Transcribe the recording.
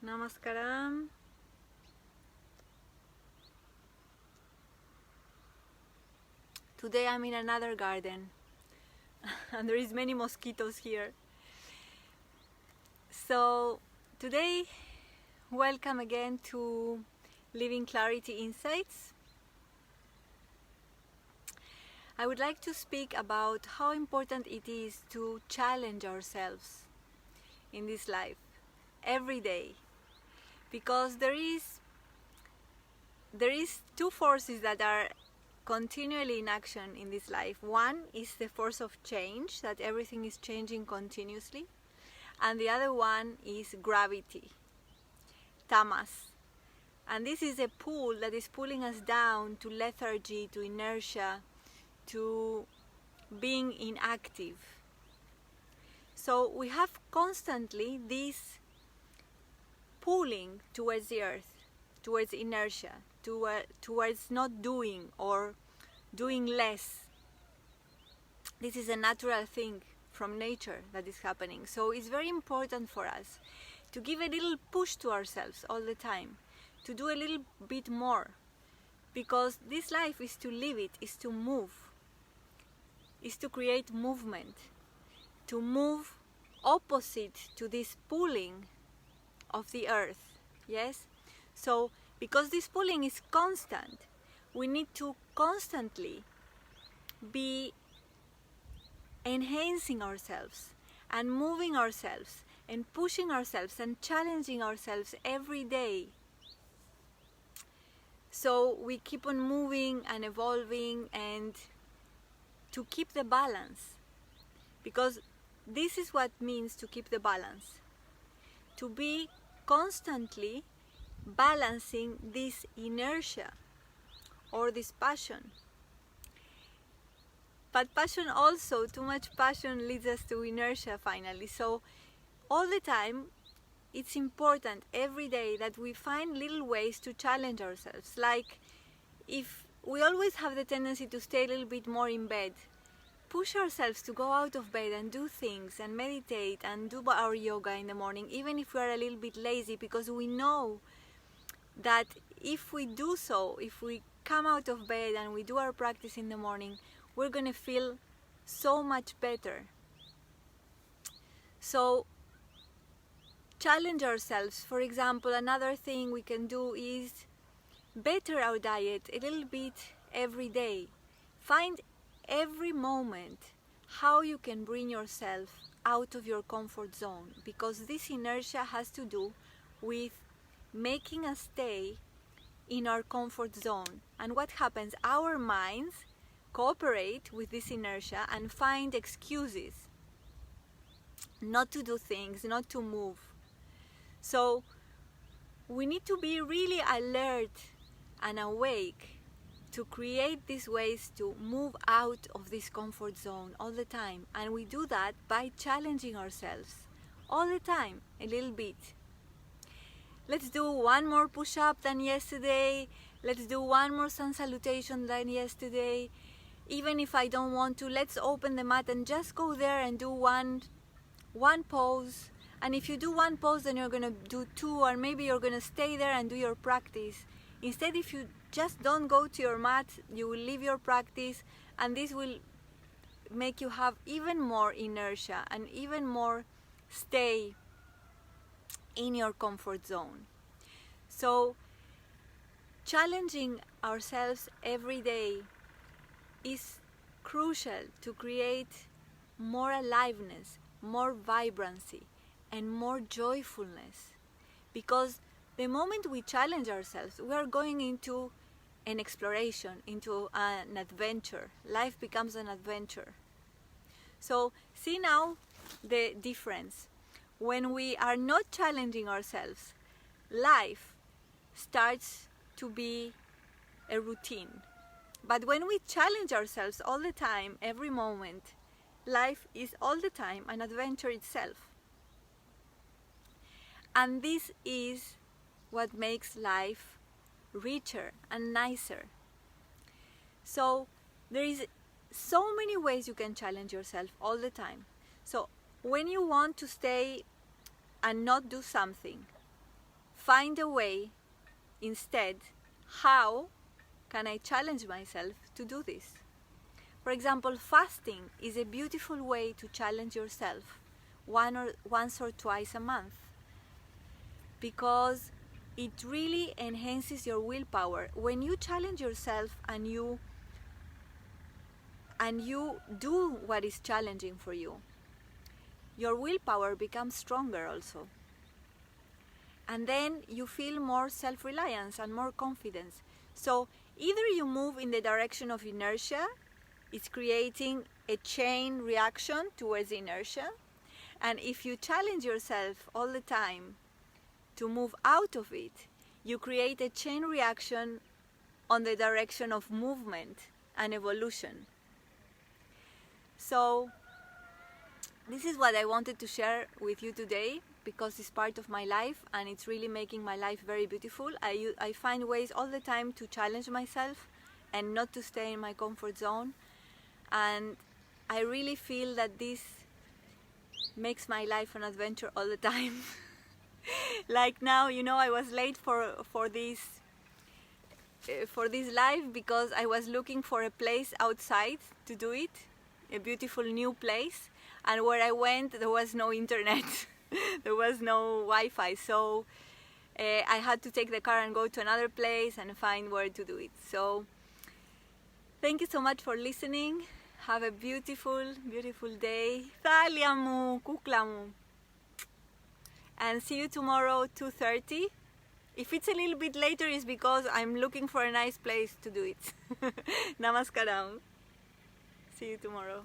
Namaskaram. Today I'm in another garden and there is many mosquitoes here. So today, welcome again to Living Clarity Insights. I would like to speak about how important it is to challenge ourselves in this life every day, because there is two forces that are continually in action in this life. One is the force of change, that everything is changing continuously, and the other one is gravity, tamas, and this is a pull that is pulling us down to lethargy, to inertia, to being inactive. So we have constantly this pulling towards the earth, towards inertia, towards not doing or doing less. This is a natural thing from nature that is happening. So it's very important for us to give a little push to ourselves all the time, to do a little bit more, because this life is to live it, is to move, is to create movement, to move opposite to this pulling of the earth. Yes? So because this pulling is constant, we need to constantly be enhancing ourselves and moving ourselves and pushing ourselves and challenging ourselves every day. So we keep on moving and evolving, and to keep the balance, because this is what means to keep the balance, to be constantly balancing this inertia or this passion. But passion also, too much passion leads us to inertia finally. So all the time it's important every day that we find little ways to challenge ourselves. Like, if we always have the tendency to stay a little bit more in bed, push ourselves to go out of bed and do things and meditate and do our yoga in the morning, even if we are a little bit lazy, because we know that if we do so, if we come out of bed and we do our practice in the morning, we're going to feel so much better. So challenge ourselves. For example, another thing we can do is better our diet a little bit every day. Find every moment how you can bring yourself out of your comfort zone, because this inertia has to do with making us stay in our comfort zone. And what happens? Our minds cooperate with this inertia and find excuses not to do things, not to move. So we need to be really alert and awake to create these ways to move out of this comfort zone all the time. And we do that by challenging ourselves all the time, a little bit. Let's do one more push-up than yesterday. Let's do one more sun salutation than yesterday. Even if I don't want to, let's open the mat and just go there and do one pose. And if you do one pose, then you're going to do two, or maybe you're going to stay there and do your practice. Instead, if you just don't go to your mat, you will leave your practice, and this will make you have even more inertia and even more stay in your comfort zone. So challenging ourselves every day is crucial to create more aliveness, more vibrancy, and more joyfulness. Because the moment we challenge ourselves, we are going into an exploration, into an adventure. Life becomes an adventure. So see now the difference. When we are not challenging ourselves, life starts to be a routine. But when we challenge ourselves all the time, every moment, life is all the time an adventure itself. And this is what makes life richer and nicer. So there is so many ways you can challenge yourself all the time. So when you want to stay and not do something, find a way instead. How can I challenge myself to do this? For example, fasting is a beautiful way to challenge yourself once or twice a month, because it really enhances your willpower. When you challenge yourself and you do what is challenging for you, your willpower becomes stronger also. And then you feel more self-reliance and more confidence. So either you move in the direction of inertia, it's creating a chain reaction towards inertia, and if you challenge yourself all the time to move out of it, you create a chain reaction on the direction of movement and evolution. So this is what I wanted to share with you today, because it's part of my life and it's really making my life very beautiful. I find ways all the time to challenge myself and not to stay in my comfort zone, and I really feel that this makes my life an adventure all the time. Like now, I was late for this live because I was looking for a place outside to do it, a beautiful new place, and where I went there was no internet. There was no Wi-Fi, so I had to take the car and go to another place and find where to do it. So thank you so much for listening. Have a beautiful, beautiful day. Thaliamu, kuklamu. And see you tomorrow, 2:30. If it's a little bit later, it's because I'm looking for a nice place to do it. Namaskaram. See you tomorrow.